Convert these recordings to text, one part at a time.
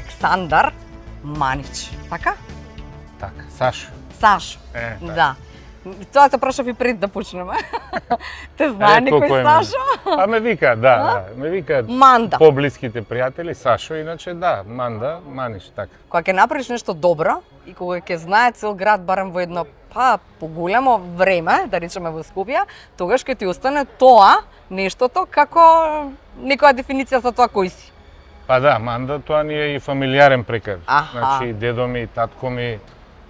Александар Манич, така? Така, Сашо. Сашо, Така. да. Тоа те прашав и пред да почнеме. Те знае некој Сашо? А ме вика, да, ме вика Манда. поблиските пријатели Сашо, иначе да, Манда, Маниш, така. Кога ќе направиш нешто добро и кога ќе знае цел град барем во едно поголемо време, да речеме во Скопје, тогаш ќе ти остане тоа нештото како некоја дефиниција за тоа кој си. Па да, Манда, тоа ни е и фамилиарен прекар. Аха. Значи, дедо ми, татко ми,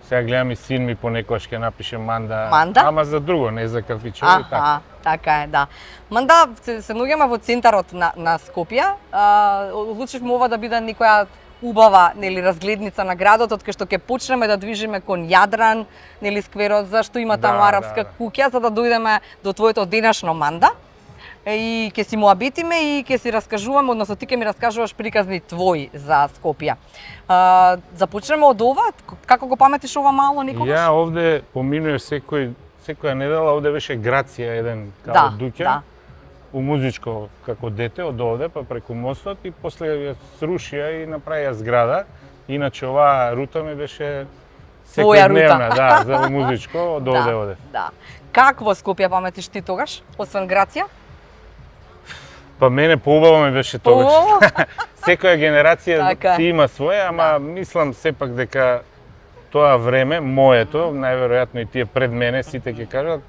сега гледам и син ми понекогаш ќе напише Манда. Манда? Ама за друго, не за кафичови, така. Така е, да. Манда, се наоѓаме во центарот на Скопје. Одлучивме ова да биде некоја убава, нели, разгледница на градот, од кај што ќе почнеме да движиме кон Јадран, нели, скверот, зашто има таму арапска куќа, за да дојдеме до твоето денешно Манда. И ќе си муабетиме и ќе си раскажуваме, односно ти ќе ми раскажуваш приказни твои за Скопје. Започнеме од ова, како го паметиш ова мало некогаш? Ја овде поминував секоја недела, овде беше Грација еден као дуќан. У музичко како дете од овде, па преку мостот и после ја срушија и направија зграда. Иначе оваа рута ми беше секојдневна, да, за музичко од овде. Да. Какво Скопје паметиш ти тогаш, освен Грација? Па мене поубаво ми беше тогаш. Секоја генерација си има своја, ама мислам сепак дека тоа време, моето, најверојатно и тие пред мене, сите ќе кажат,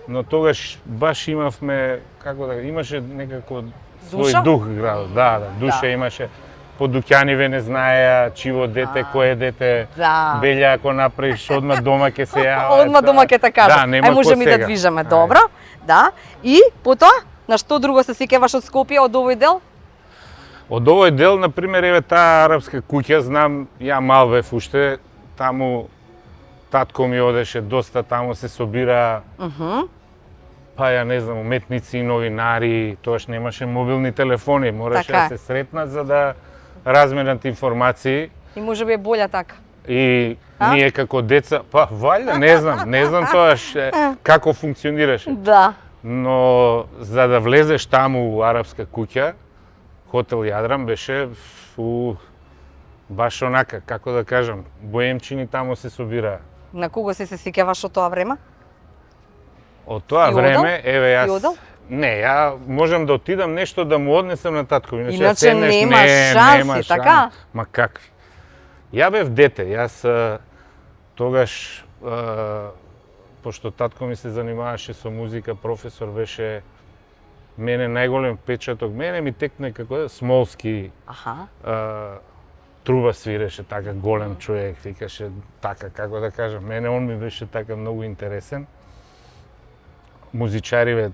но тогаш баш имавме, како да, имаше некако свој дух градот. Да, душа имаше. По дуќаниве не знаеа чиво дете, кој е дете, белја ако направиш, одма дома ќе се јава. Одма дома ќе те кажат. Да, можеме да движеме, добро. Да. И потоа, на што друго се сеќаваш од Скопје, од овој дел? Од овој дел, например, еве таа арапска куќа, знам, ја мал бев уште, таму татко ми одеше доста, таму се собира, па ја не знам, уметници и новинари, тоаш немаше мобилни телефони, мораше да се сретнат за да разменат информации. И може би е болја така. И ние како деца, па валја, не знам тоаш како функционираше. Да. Но за да влезеш таму у арапска куќа, хотел Јадран беше баш онака, како да кажам, боемчини таму се собираа. На кого се сеќаваш од тоа време? Од тоа време, еве јас... Не, ја можам да отидам нешто да му однесам на татко. Иначе нема шанси, така? Ма какви? Ја бев дете, јас тогаш, пошто татко ми се занимаваше со музика, професор беше, мене најголем печаток, мене ми текне како Смолски, труба свиреше, така голем човек, викаше така, како да кажам, мене он ми беше така многу интересен. Музичариве,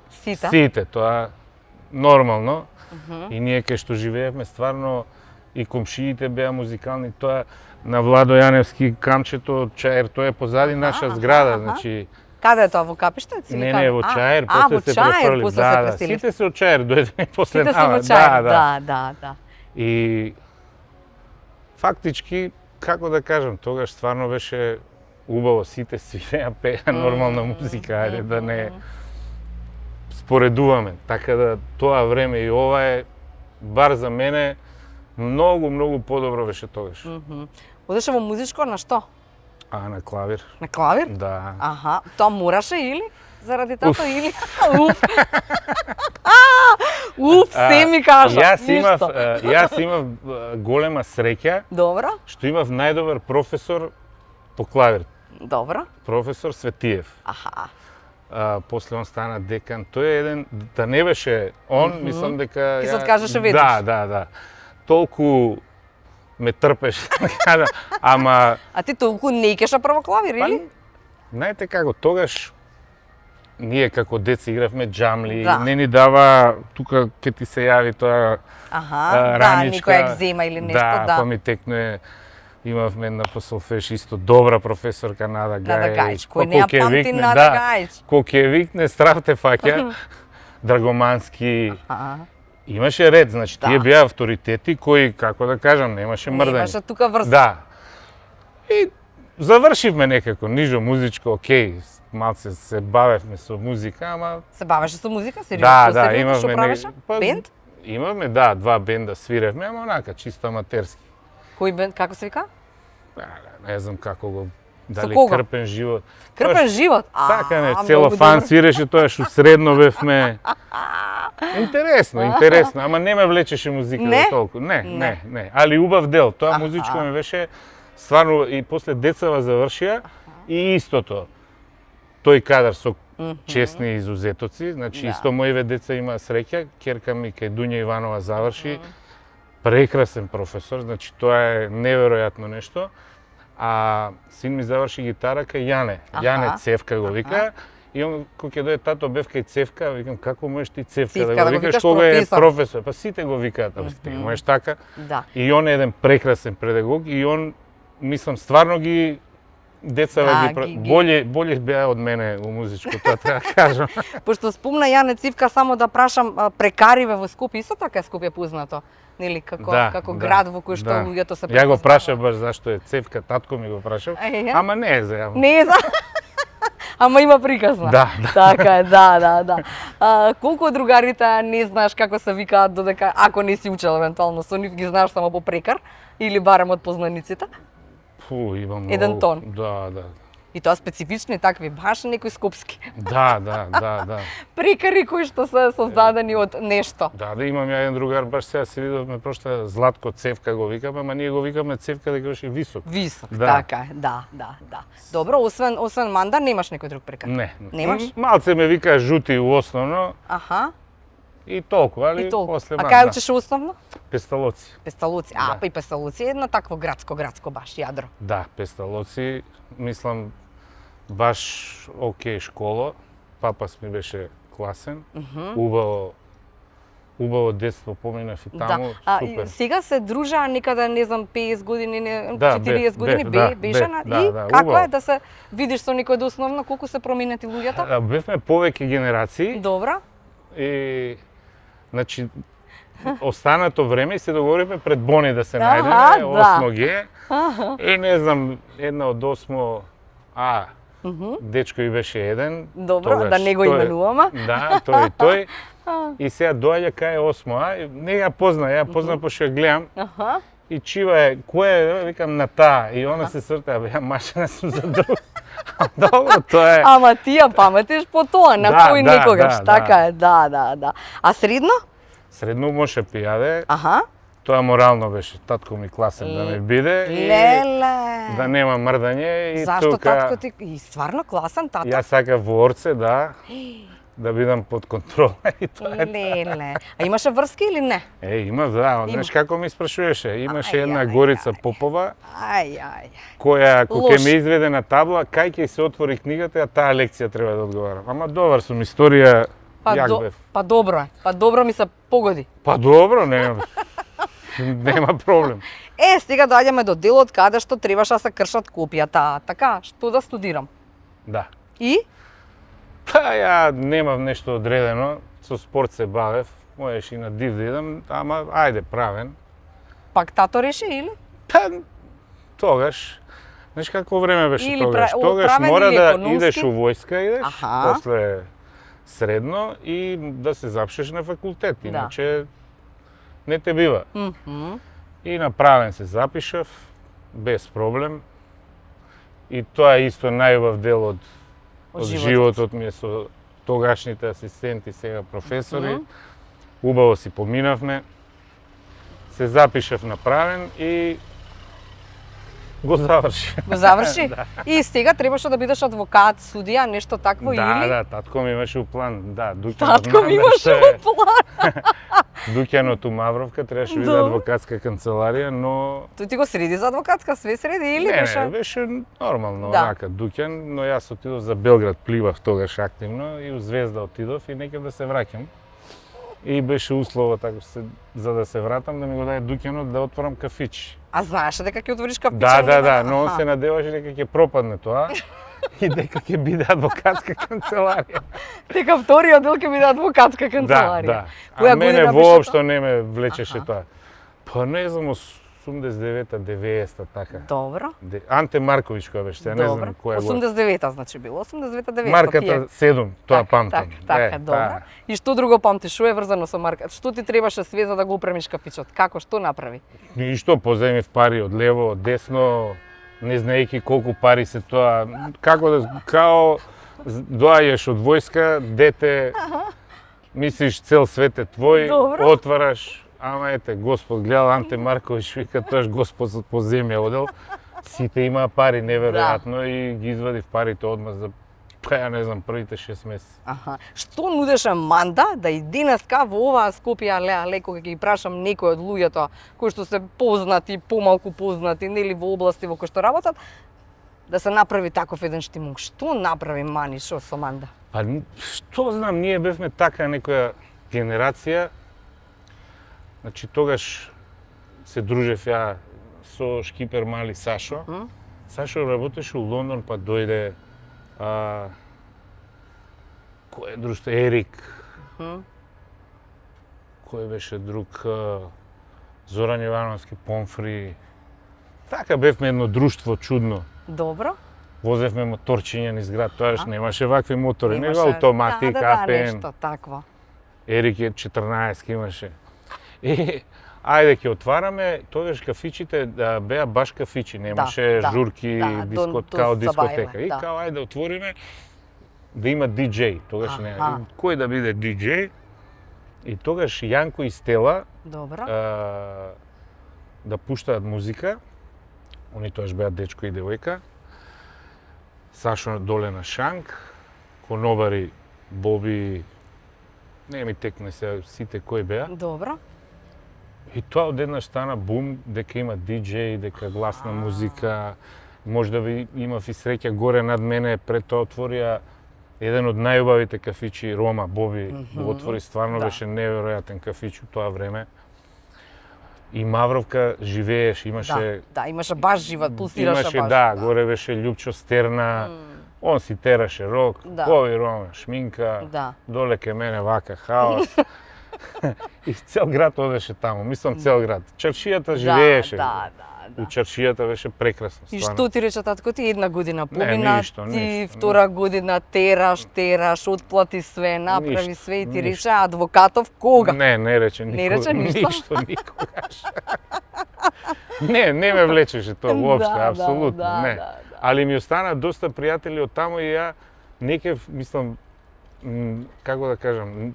сите, тоа нормално. И ние кај што живеевме, стварно, и комшиите беа музикални, тоа на Владо Јаневски камчето, Чаер, тоа е позади наша зграда, значи... Каде е тоа, во Капиштец? Не, во Чаер, после се префрли. Да, сите се од Чаер, дојдеме после нама. Сите се во Чаер, да. И фактички, како да кажам, тогаш стварно беше убаво, сите свиреа, пеа нормална музика, ајде да не споредуваме. Така да тоа време и ова е, бар за мене, многу подобро беше тогаш. Одеше во музичко на што? На клавир. На клавир? Да. Тоа мораше или? Заради тато или? Се ми кажа. Јас имав голема среќа. Добро. Што имав најдобар професор по клавир. Добро. Професор Светиев. После он стана декан. Тој е еден, да не беше он, мислам дека... Ки се откажеше веднаш. Да. Толку ме трпеше, ама... А ти толку не икеша прво клавир, или? Знаете како, тогаш ние како деца игравме джамли, не ни дава, тука ке ти се јави тоа раничка. Никоја екзема или нешто, да. Па ми текне, имавме една по солфеж исто добра професорка Нада Гајич. Кој не ја памти Нада Гајич. Кој ќе викне, страв те фаќа, Драгомански. Имаше ред, значи тие беа авторитети кои, како да кажам, немаше мрдање. Немаше тука врска. Да. И завршивме некако, нижо музичко, окей, малце се бавевме со музика, ама... Се бавеше со музика, сериозно? Да, имавме... Што правеше? Бенд? Имавме, да, 2 бенда свиревме, ама онака, чисто аматерски. Кој бенд, како се вика? Не знам како го, дали кого? Крпен живот. Крпен живот? Така не, многу целофан добро. свиреше тоа што средно бевме. Интересно, ама не ме влечеше музика Не? толку. Не. Али убав дел, тоа музичко ми беше стварно и после децава завршија и истото. Тој кадар со честни изузетоци, значи исто моиве деца има среќа, ќерка ми кај Дуња Иванова заврши, прекрасен професор, значи тоа е неверојатно нешто. А син ми заврши гитара кај Јане. Јане Цевка го вика. И он кога ќе дое тато бев кај Цевка, викам како можеш ти Цевка да го викаш кога е професор? Па сите го викаат, ти можеш така. Да. И он е еден прекрасен педагог и он мислам стварно ги децава боле беа од мене во музичко, тоа треба да кажам. Пошто спомна Јане Цивка, само да прашам, прекариве во Скопје, исто така е Скопје познато, нели, како град во кој што луѓето се Ја го прашав баш зашто е Цевка, татко ми го прашав, ама не е за јавно. Не е за... Ама има приказна. Да. Така е, да. Колку од другарите не знаеш како се викаат додека, ако не си учел евентуално со нив, ги знаеш само по прекар или барем од познаниците? Имам еден тон. Да. И тоа специфични такви, баш некои скопски. Да. Прекари кои што се создадени од нешто. Да, имам ја еден другар, баш сега се видовме прошта Златко Цевка го викаме, ама ние го викаме Цевка дека беше висок. Висок, така е, да. Добро, освен Манда, немаш некој друг прекар? Не. Немаш? Малце ме вика Жути основно. Аха. И толку, али после Манда. А кај учеше основно? Песталоци. Песталоци, па и Песталоци е едно такво градско баш јадро. Да, Песталоци, мислам, баш окей школа. Папас ми беше класен, убаво детство поминав и таму, супер. Сега се дружаа некаде, не знам, 50 години, 40 години, беше и како е да се видиш со некој од основно, колку се променети луѓето? Бевме повеќе генерации. Добра. И, значи, останато време и се договоривме пред Бони да се најдеме, 8Г. И не знам, една од 8А, дечко и беше еден. Добро, да не го именуваме. Да, тој. И сега доаѓа кај 8А, не ја позна, пошто ја гледам. И чива е, кој е, викам на таа, и она се срта, ја машина сум за друг. Добро, тоа е. Ама ти ја паметиш по тоа, на кој некогаш, така е, да. А средно? Средно може пијаде. Аха. Тоа морално беше, татко ми класен да ме биде и да нема мрдање и зашто тука... татко ти и стварно класен тато? Јас сакав во орце, да бидам под контрола и тоа е. Леле. А имаше врски или не? Има, да. Знаеш како ми спрашуваше? Имаше една Горица Попова, која кога ќе ме изведе на табла, кај ќе се отвори книгата, а таа лекција треба да одговарам. Ама добар сум, историја јак бев. Па добро е. Па добро ми се погоди. Па добро, нема проблем. Сега доаѓаме до делот каде што требаше да се кршат копијата. Така, што да студирам? Да. И? Па ја немав нешто одредено, со спорт се бавев, можеш и на див да идам, ама ајде правен. Пак тато реши или? Па тогаш, знаеш какво време беше или тогаш? Тогаш мора да економски? идеш у војска, после средно и да се запишеш на факултет, иначе не те бива. И направен се запишав, без проблем. И тоа е исто најубав дел од животот ми е со тогашните асистенти, сега професори. Убаво си поминавме. Се запишав направен и го заврши. Го заврши? Да. И сега требаше да бидеш адвокат, судија, нешто такво или? Да, татко ми имаше у план. Да, татко ми имаше у план. Дуќанот у Мавровка требаше биде адвокатска канцеларија, но Тој ти го среди за адвокатска, све среди или беше? Не, беше нормално, онака Дуќан, но јас отидов за Белград, пливав тогаш активно и у Звезда отидов и некаде да се враќам. И беше услова така за да се вратам да ми го даде Дуќанот да отворам кафич. А знаеше дека ќе отвориш кафич? Да, но он се надеваше дека ќе пропадне тоа и дека ќе биде адвокатска канцеларија. Дека вториот дел ќе биде адвокатска канцеларија. Да. А мене воопшто не ме влечеше тоа. Па не знам, 89-та, 90-та, така. Добро. Анте Маркович кој беше, сега не Добро. знам кој е го. 89-та значи било, 89-та, 90-та. Марката 7, тоа памтам. Така, добро. И што друго памтиш? Што е врзано со марката? Што ти требаше све за да го опремиш кафичот? Како, што направи? Ништо, поземив пари од лево, од десно, не знаејќи колку пари се тоа. Као доаѓаш од војска, дете, мислиш цел свет е твој, Добро. отвараш, ама ете, Господ гледал, Анте Маркович вика, тоаш Господ по земја одел. Сите имаа пари, неверојатно, и ги извадив парите одма за, ја не знам, првите 6 месеци. Аха. Што нудеше Манда да и денеска во оваа Скопје, леко ќе ги прашам некои од луѓето кои што се познати, помалку познати, нели во области во кои што работат, да се направи таков еден штимунг. Што направи Мани шо со Манда? Па, што знам, ние бевме така некоја генерација. Значи, тогаш се дружев ја со шкипер Мали Сашо. Сашо работеше у Лондон, па дојде кој е друштво? Ерик. Кој беше друг? Зоран Јовановски, Помфри. Така бевме едно друштво чудно. Добро. Возевме моторчиња низ град, тоаш немаше вакви мотори, него Немаше- автоматик, да, АПН. нешто такво. Ерик е 14 имаше. И ајде ќе отвараме, тогаш кафичите беа баш кафичи, немаше да, журки, као дискотека. И да. као ајде отвориме да има диџеј, тогаш не. Кој да биде диџеј? И тогаш Јанко и Стела Добро. да пуштаат музика. Они тогаш беа дечко и девојка. Сашо доле на шанк, конобари, Боби, не ми текне се сите кои беа. Добро. И тоа одеднаш стана бум, дека има диџеј, дека гласна музика. Можда би имав и среќа горе над мене, пред тоа отворија еден од најубавите кафичи, Рома, Боби, го отвори, стварно Да. беше неверојатен кафич у тоа време. И Мавровка живееш, имаше... Да, имаше баш живот, пулсираше Имаше, баш. да, горе беше Љупчо Стерна, он си тераше рок, Да. ови Рома, шминка, Да. доле ке мене вака хаос. И цел град одеше таму, мислам цел град. Чаршијата живееше. Да. У чаршијата беше прекрасно, И стварно. што ти рече татко, ти една година помина, ништо, ти ништо. втора година тераш, отплати све, направи Ништо, све и ти ништо. рече адвокатов кога? Не рече никога. Не рече ништо? Ништо никогаш. Не ме влечеше тоа воопшто, Да, апсолутно, да, не. да. Али ми остана доста пријатели од таму и ја некев, мислам, како да кажам,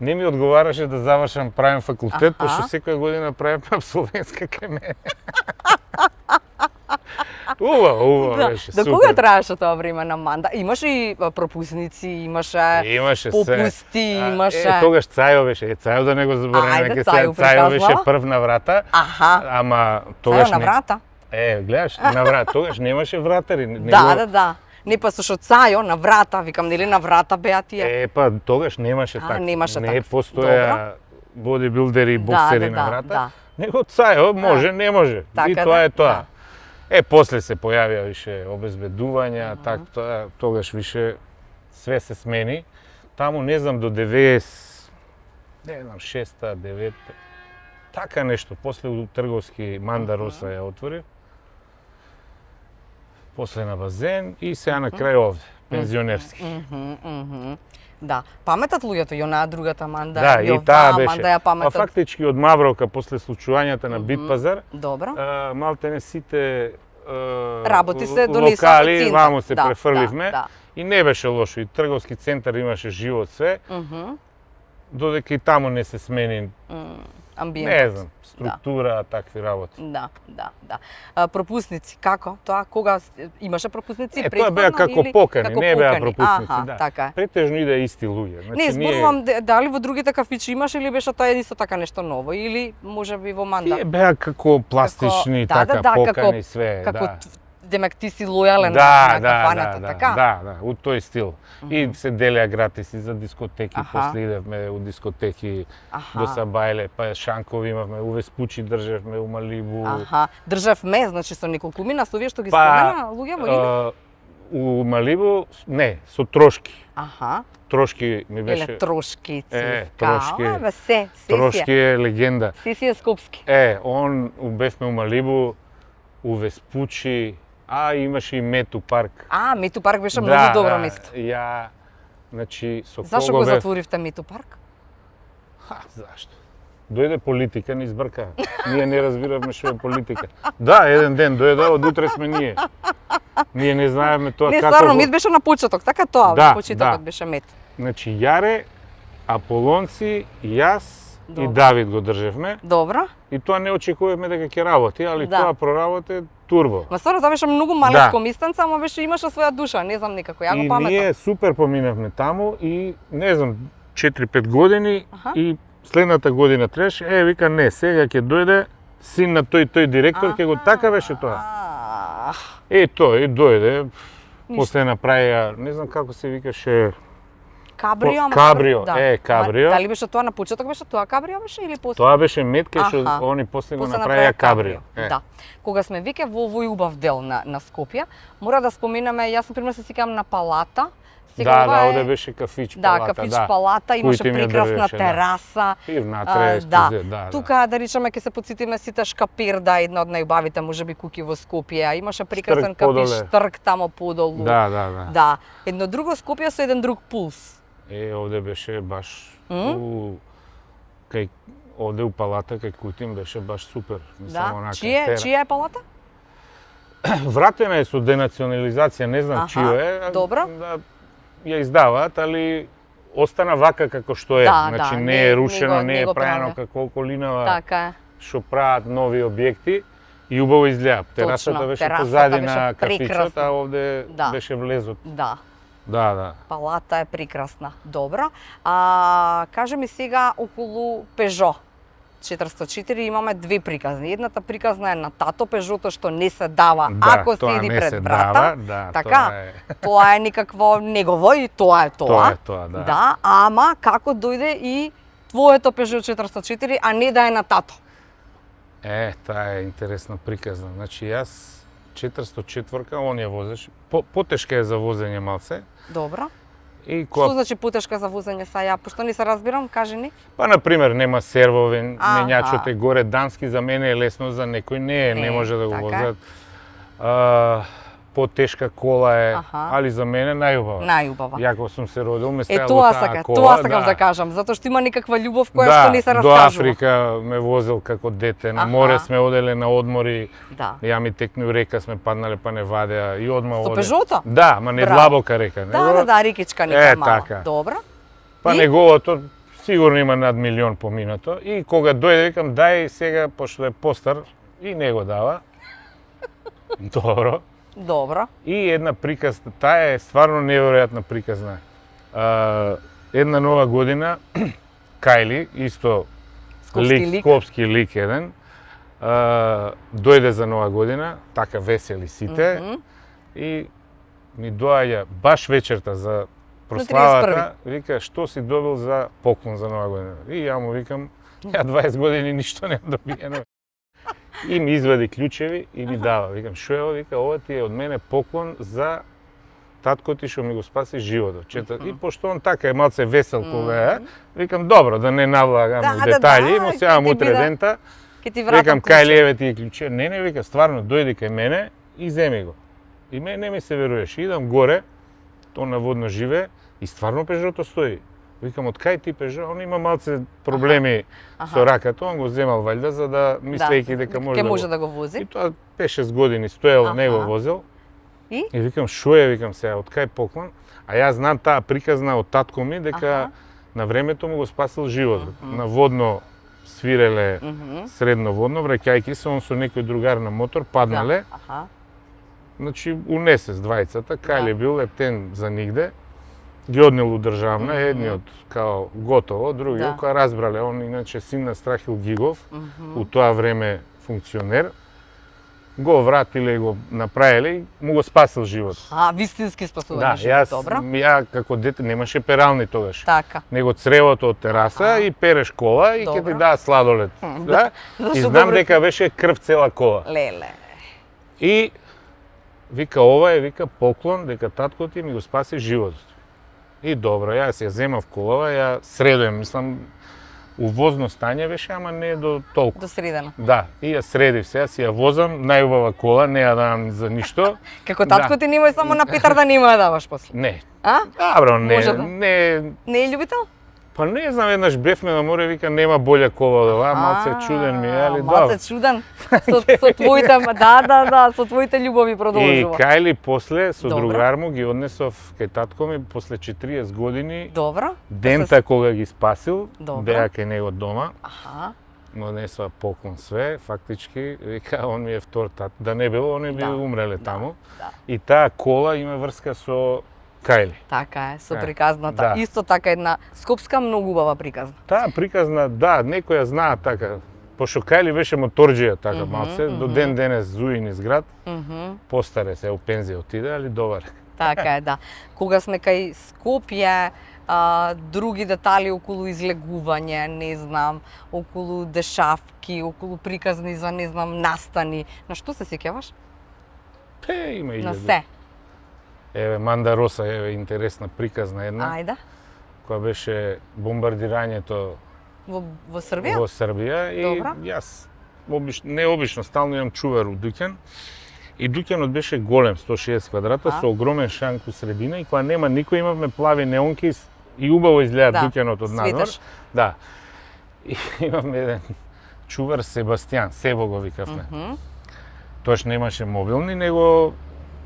не ми одговараше да завршам правен факултет, пошто секоја година правев абсолвентска кај мене. Убаво беше, До супер. кога траеше тоа време на Манда? Имаше и пропусници, имаше Имаше попусти, се. имаше... Тогаш Цајо беше, Цајо да не го забораваме, Ајде, дека Цајо Цајо беше приказва. прв на врата, Аха, ама тоа тогаш на врата. гледаш, на врата, тогаш немаше вратари. Да. Не па со Цајо на врата, викам, нели на врата беа тие? Па тогаш немаше така. немаше Не таков. постоја бодибилдери и боксери на врата. да. Него Цајо може, не може. Така И да, тоа е тоа. да. После се појавија више обезбедувања, така тогаш више све се смени. Таму не знам до 90, не знам 6-та, 9-та. Така нешто, после у трговски Манда Роса ја отвори. После на базен и сега на крај овде, пензионерски. Да, паметат луѓето и онаа другата Манда, Да, и оваа таа беше. Манда ја Па паметат. фактички од Мавровка после случувањата на Бит пазар, Добро. малтене сите Работи се донесоа во локали центар. ваму се Да, префрливме да. и не беше лошо. И трговски центар имаше живот све, додека и таму не се смени, Амбиентот. не знам, структура, такви работи. Да. Пропусници, како? Тоа кога имаше пропусници Тоа претходно беа како или покани, како не беа покани? пропусници, Аха, да. така е. Претежно иде исти луѓе. Значи, Не, зборувам дали во другите кафичи имаше или беше тоа исто така нешто ново или можеби во Манда? Тие беа како пластични, така покани, све. Како да. демек ти си лојален Да, на кафаната, така? да, у тој стил. И се делеа гратиси за дискотеки, после идевме у дискотеки до Сабајле, па Шанкови имавме, у Веспучи држевме, у Малибу. Државме, значи со неколку мина, со овие што ги спомена луѓе во или? у Малибу, не, со трошки. Аха. Трошки ми беше... Еле трошки Трошки. Бе, се Трошки е легенда. си е скопски. Бевме у Малибу, у Веспучи, имаше и Мету парк. Мету парк беше многу добро место. Значи, со Зашо кого го бев? затворивте Мету парк? Зашто? Дојде политика, ни избрка. Ние не разбиравме што е политика. Да, еден ден дојде, од утре сме ние. Ние не знаеме тоа Не, како... стварно, мет беше на почеток, така тоа, Да, почетокот да. беше мет. Значи, Јаре, Аполонци, јас и Добро. Давид го држевме. Добро. И тоа не очекувавме дека ќе работи, али Да. тоа проработи турбо. Ма стварно, тоа беше многу малечко мистенца, ама беше имаше своја душа, не знам никако, ја го И паметам. ние супер поминавме таму и не знам 4-5 години Аха. и следната година требаше, вика не, сега ќе дојде син на тој директор, ќе го така беше тоа. Тој дојде, после направија, не знам како се викаше, Кабрио, ама Кабрио, да. Кабрио. Дали беше тоа на почеток беше тоа Кабрио беше или после? Тоа беше метка што Аха. они после го После направија Кабрио. Да. Кога сме веќе во овој убав дел на Скопје, мора да споменаме, јас например се сеќавам на Палата. Да, овде беше кафич Да, Палата, кафич Палата, имаше Кој ти ми ја прекрасна држеше, да. тераса. И внатре, Да. Тука да речеме ќе се потсетиме сите Шкаперда, една од најубавите можеби куќи во Скопје. Имаше прекрасен Штрк кафич подоле. Штрк тамо подолу. Да. Да, едно друго Скопје со еден друг пулс. Овде беше баш овде у Палата кај Кутин беше баш супер. Да. Чија е Палата? Вратена е со денационализација, не знам чио е. Добро. Да, ја издаваат, али остана вака како што е. Да, Значи да, не е рушено, не е го правено праве. како околинава. Така е. Што прават нови објекти и убаво изгледа. Терасата беше терасата позади беше на кафичот, прекрасна. а овде Да. беше влезот. Да. Да. Палата е прекрасна. Добро. Кажи ми сега околу Пежо 404 имаме две приказни. Едната приказна е на тато Пежото што не се дава ако тоа седи не пред се врата. дава, да, Така, тоа е никакво негово и тоа е тоа. Тоа е тоа, да. Да, ама како дојде и твоето Пежо 404, а не да е на тато? Таа е интересна приказна. Значи јас 404-ка, он ја возеше. Потешка е за возење малце. Добро. И Што значи потешка за возење са ја? Пошто не се разбирам, кажи ни. на пример, нема сервови, менјачот е Аха. горе, дански за мене е лесно, за некој не е, не може да го така е. возат. Потешка кола е, Аха. али за мене најубава. Најубава. Ја кога сум се родил, ме ставил Тоа таа сака, кола. тоа сакав да кажам, затоа што има некаква љубов која што не се до раскажува. Африка ме возил како дете, на Аха. море сме оделе на одмори. Да. Ја ми текну река, сме паднале па не вадеа и одма Со оде. Пежото? Да, ма не Браво. длабока река. Да, рекичка нека мала. така. Добро. Па И? неговото сигурно има над милион поминато. И кога дојде, викам, дај сега, пошто е постар, и него дава. Добро. Добро. И една приказна, таа е стварно неверојатна приказна. Една нова година, Кајли, исто скопски лик еден, дојде за нова година, така весели сите, и ми доаѓа баш вечерта за прославата, вика, што си добил за поклон за нова година? И ја му викам, ја 20 години ништо не добиено. И ми извади клучеви и ми дава. Викам, шо е ова? Вика, ова ти е од мене поклон за татко ти што ми го спаси животот. И пошто он така е малце весел кога е, викам, добро, да не навлагам у детаљи, му сеам утре дента. Викам, Кајли, еве ти е клуче. Не, вика, стварно, дојди кај мене и земи го. И мене не ми се веруваш. Идам горе, тоа наводно живе и стварно Пежото стои. Викам, од кај ти Пежо? Он има малце проблеми со раката, он го земал валјда за да мислејќи дека може да го вози. И тоа 5-6 години стоел, не го возел. И викам, шо е, викам сега, од кај поклон? А јас знам таа приказна од татко ми дека на времето му го спасил животот. На водно свиреле, средно водно, враќајќи се, он со некој другар на мотор паднале. Значи, унесе с двајцата, Кајли бил лептен за нигде. Ги однел у државна, едниот као готово, другиот која разбрале, он иначе син на Страхил Гигов, у тоа време функционер, го вратиле и го направиле и му го спасил живот. Вистински спасување живот, добро. Ја како дете немаше перални тогаш. Така. Него цревото од тераса и переш кола и ќе ти даа сладолед. Да? И знам дека беше крв цела кола. Леле. И Вика, ова е, вика, поклон дека татко ти ми го спаси животот. И добро, јас ја земав колава, ја средуjem, мислам, у возно стање беше, ама не до толку. До средено. Да, и ја средив се, јас ја возам, најубава кола, не ја давам за ништо. Како татко ти немој само на Петар да нема да даваш после. Не. А? Добро, не, Може да. не, Не е љубител? па не знам, еднаш бевме на море, вика, нема болја кола од ова, малце чуден ми е, али добро. Малце чуден. Со твоите, да, со твоите љубови И продолжува. кајли после, со Добро. другар му, ги однесов кај татко ми, после 40 години, Добро. дента кога ги спасил, Добро. беа кај него дома, Аха. му однесува поклон све, фактички, вика, он ми е втор тат. Да не било, они би Да. умреле таму. Да. И таа кола има врска со Кајли. Така е, со Да. приказната. Да. Исто така една скопска многу убава приказна. Таа приказна, да, некоја знаа така. Пошто Кајли беше моторџија така малце, до ден денес зуи низ град, постаре се, у пензија отиде, али добар. Така е, да. Кога сме кај Скопје, други детали околу излегување, не знам, околу дешавки, околу приказни за, не знам, настани. На што се сеќаваш? Има На илјади. се. Еве, Манда Роса, еве, интересна приказна една, Ајде. која беше бомбардирањето Во Србија? во Србија и Добро. јас необично стално имам чувар у дуќан и дуќанот беше голем, 160 квадрата, со огромен шанк у средина и кога нема никој имавме плави неонки и убаво изгледа Да, дуќанот од надвор. светеш. Да. И имавме еден чувар Себастијан, Себо го викавме. Тоаш немаше мобилни, него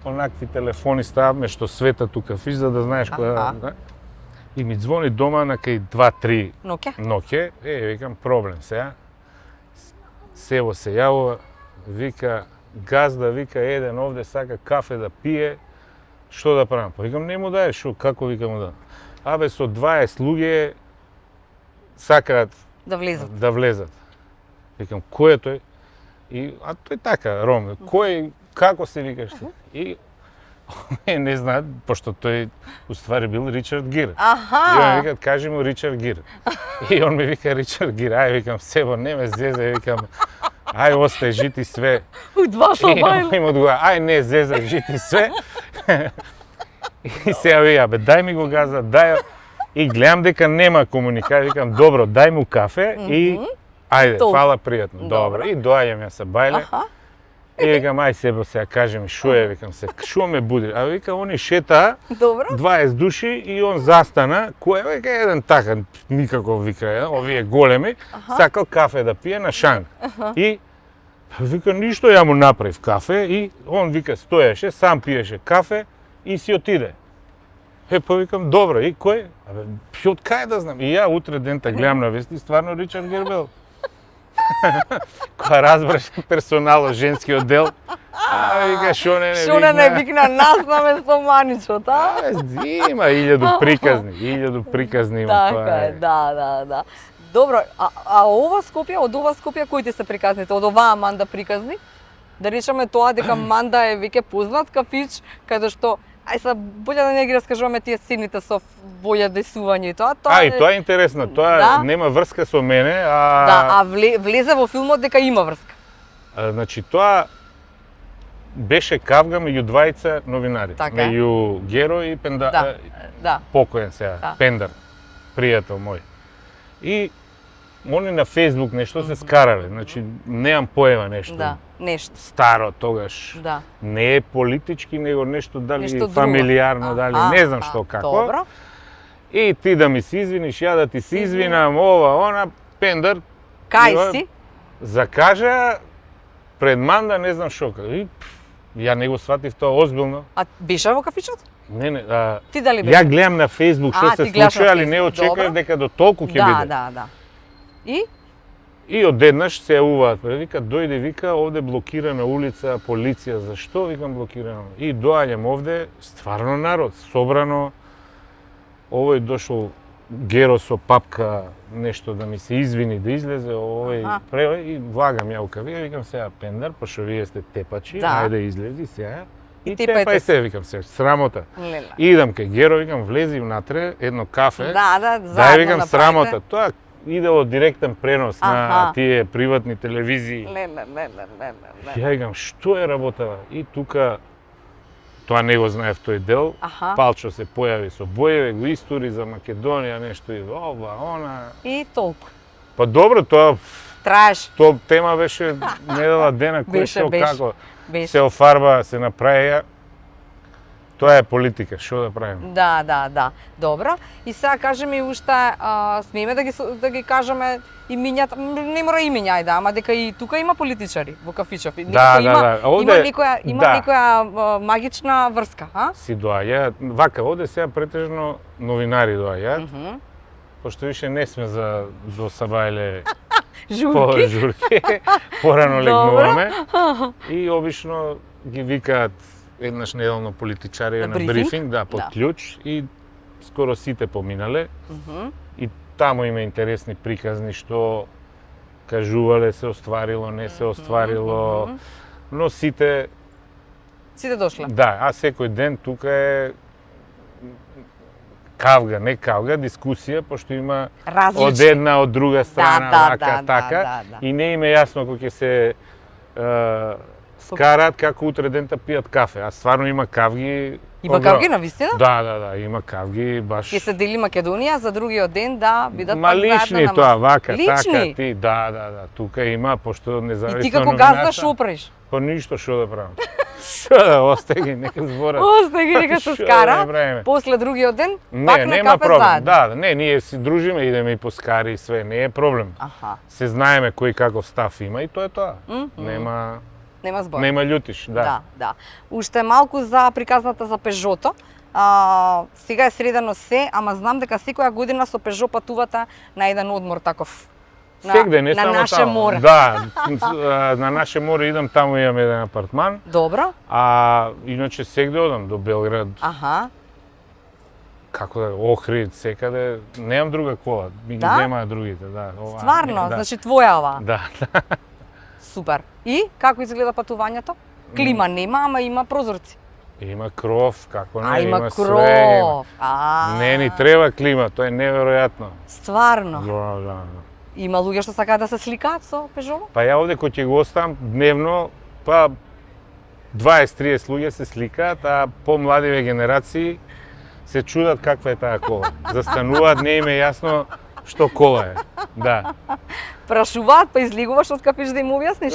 онакви телефони стававме што света тука фиш за да знаеш која. Да? И ми звони дома на кај 2-3 Ноќе? ноќе, викам проблем сега. Себо се јавува, вика газда, вика еден овде сака кафе да пие, што да правам? Па викам не му даеш, шо, како вика му да? Абе со 20 луѓе сакаат Да влезат. да влезат. Викам кој е тој? И а тој така, Ром, кој, како се викаш ти? И не знаат, пошто тој уствари бил Ричард Гир. И он Аха! вика, кажи му Ричард Гир. И он ми вика Ричард Гир, ај викам Себо, не ме зезе, викам, ај остај жити све. У два И собајле. он им одговара, ај не зезе, жити све. И сега вика, бе, дај ми го газа, дај. И гледам дека нема комуникација, викам, добро, дај му кафе и ајде, Толку. фала пријатно. Добро. Добро. И доаѓам ја се бајле. Аха. И викам, ај Себо, сега кажи ми, шо е, викам се, шо ме буди? А вика, они шетаа, Добро. 20 души и он застана, кој е, вика, еден така, никаков, вика, овие големи, сакал кафе да пие на шанк. И вика, ништо, ја му направив кафе и он, вика, стоеше, сам пиеше кафе и си отиде. Па викам, добро, и кој? Абе, од кај да знам? И ја утре дента гледам на вести, стварно Ричард Гербел. Кога разбраш персонало, женски оддел, вика, шо не Шо не викна нас на место маничот, а? Има 1000 приказни, 1000 приказни има. Така е, да. Добро, а ова Скопје, од ова Скопје, кои ти се приказните? Од оваа Манда приказни? Да речеме тоа дека Манда е веќе познат кафич, каде што ај са боле да не ги раскажуваме тие сцените со боја десување и тоа. И тоа е интересно, тоа Да. нема врска со мене, Да, влезе во филмот дека има врска. Значи тоа беше кавга меѓу двајца новинари, Така е. меѓу Геро и Пендар, Да. покоен сега, Да. Пендар, пријател мој. И они на Фејсбук нешто се скарале, значи немам поема нешто. Да, нешто. Старо тогаш. Да. Не е политички, него нешто дали Нешто друго. фамилијарно, дали не знам што како. Добро. И ти да ми се извиниш, ја да ти се извинам, ова, она, Пендар. Кај си? Закажа пред Манда, не знам што. И ја не го сватив тоа озбилно. А беше во кафичот? Не, Ти дали беше? ја гледам на Фејсбук што се ти гледаш на случува, али не Facebook, очекував добро. дека до толку ќе биде. Да. И? И одеднаш се јавуваат, вика, дојде, вика, овде блокирана улица, полиција, зашто, викам, блокирана? И доаѓам овде, стварно народ, собрано, овој дошол Геро со папка, нешто да ми се извини, да излезе, овој, и влагам ја у кавија, викам сега Пендар, пошто вие сте тепачи, Да. ајде излези сега. И тепајте тепај се, викам се, срамота. Леле. Идам кај Геро, викам, влези внатре, едно кафе. Да, Дај, заедно викам, направите. срамота. Тоа идело директен пренос на Аха. тие приватни телевизии. Леле. Ја викам, што е работава? И тука тоа не го знаев тој дел. Аха. Палчо се појави со боеве, го истури за Македонија, нешто и ова, она. И толку. Па добро, тоа Траеш. тоа тема беше недела дена кој Беше, што беше. како Беше. се офарба, се направија. Тоа е политика, што да правиме? Да. Добро. И сега кажи ми уште, смееме да ги кажеме имињата, не мора имиња, ајде, ама дека и тука има политичари во кафичов. Да. Овде, Има некоја магична врска, а? Си доаѓа, вака, овде сега претежно новинари доаѓаат, пошто више не сме за до Сабајле Журки. журки, порано легнуваме и обично ги викаат еднаш неделно политичари на брифинг, да, под клjuč и скоро сите поминале. И таму има интересни приказни што кажувале се остварило, не се остварило, но сите дошле. Да, а секој ден тука е кавга, дискусија, пошто има различни. Од една, од друга страна, така, да. и не им е јасно кога ќе се скараат како утре дента пијат кафе, а стварно има кавги. Има кавги на вистина? Да, има кавги баш. Ќе се дели Македонија за другиот ден да бидат пак лични тоа, вака, лични? Така, ти, да, тука има, пошто независно. И ти како газда шо правиш? Па ништо што да правам. Што да остаги, нека зборат. Остаги, нека се скара. После другиот ден, пак на кафе заедно. Да, ние си дружиме, идеме и по скари и све, не е проблем. Се знаеме кој каков став има и тоа е тоа. Нема збор. Нема љутиш, да. Да. Уште малку за приказната за Пежото. Сега е средано се, ама знам дека секоја година со Пежо патувате на еден одмор таков. Сегде, не само наше таму. море. Да, на наше море идам, таму имам еден апартман. Добро. А иначе сегде одам до Белград. Аха. Како да, Охрид, секаде, немам друга кола, ми ги земаат другите, да. Стварно, значи твоја ова. Да. Супер. И како изгледа патувањето? Клима нема, ама има прозорци. Има кров, како не, има кров. Све. Не ни треба клима, тоа е неверојатно. Стварно. Да. Има луѓе што сакаат да се сликаат со Пежово? Па ја овде кој ќе го оставам дневно, па 20-30 луѓе се сликаат, а помладиве генерации се чудат каква е таа кола. Застануваат, не им е јасно што кола е. Да. Прашуваат, па излигуваш од кафиш да им објасниш?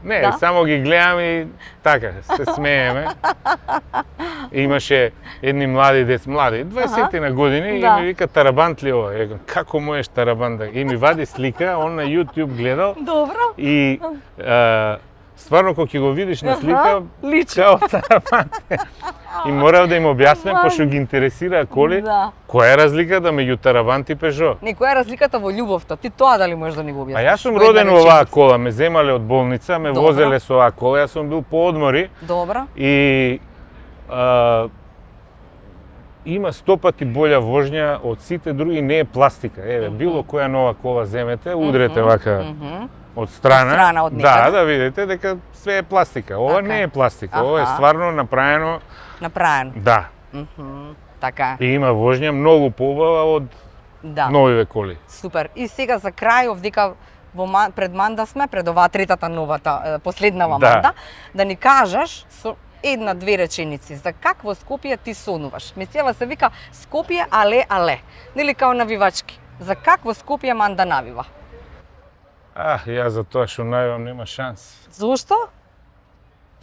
Не, само ги гледам и така, се смееме. Имаше едни млади 20 на години и ми вика тарабант ли ова? Рекам, како можеш тарабант да? И ми вади слика, он на YouTube гледал. Добро. И стварно кога ќе го видиш на слика, личи. Као тарабант. И морав да им објаснам, пошто ги интересира коли, која е разликата меѓу тарабант и Пежо? Која е разликата во љубовта? Ти тоа дали можеш да ни го објасниш? А јас сум роден во оваа кола, ме земале од болница, ме возеле со оваа кола, јас сум бил по одмори. Добро. И има 100 пати болја вожња од сите други, не е пластика. Еве, било која нова кола земете, удрете вака од страна. Од некаде. Да видите дека све е пластика. Ова не е пластика, ова е стварно направено. Да. Така. И има вожња многу поубава од новиве коли. Супер. И сега за крај, овдека пред манда сме, пред оваа третата новата, последнава манда, да ни кажеш со една-две реченици за какво Скопје ти сонуваш. Мисијава се вика Скопје але. Нели као навивачки. За какво Скопје манда навива? Јас за тоа што навивам нема шанс. Зошто?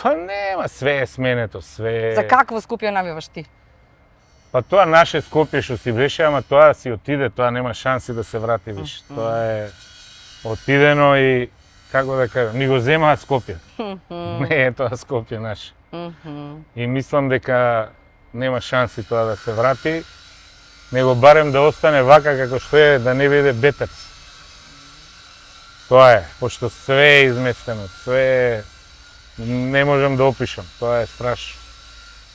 Па нема, све е сменето, све. За какво Скопје навиваш ти? Па тоа наше Скопје што си беше, ама тоа си отиде, тоа нема шанси да се врати више. Тоа е отидено и како да кажам, ни го земаат Скопје. Не е тоа Скопје наше. И мислам дека нема шанси тоа да се врати, него барем да остане вака како што е, да не биде бетер. Тоа е, пошто све е изместено, све не можам да опишам, тоа е страшно.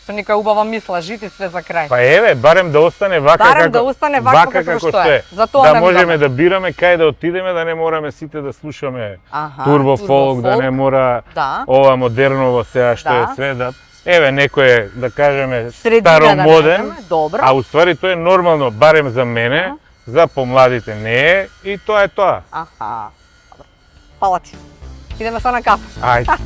Со нека убава мисла, жити све за крај. Па еве, барем да остане вака како што е. Да можеме да бираме кај да отидеме, да не мораме сите да слушаме турбо фолк, да не мора ова модерново сега што е све да. Еве некој да кажеме старомоден, а уствари тоа е нормално, барем за мене, за помладите не е и тоа е тоа. Фала ти. Идеме са на кафе. Ајде.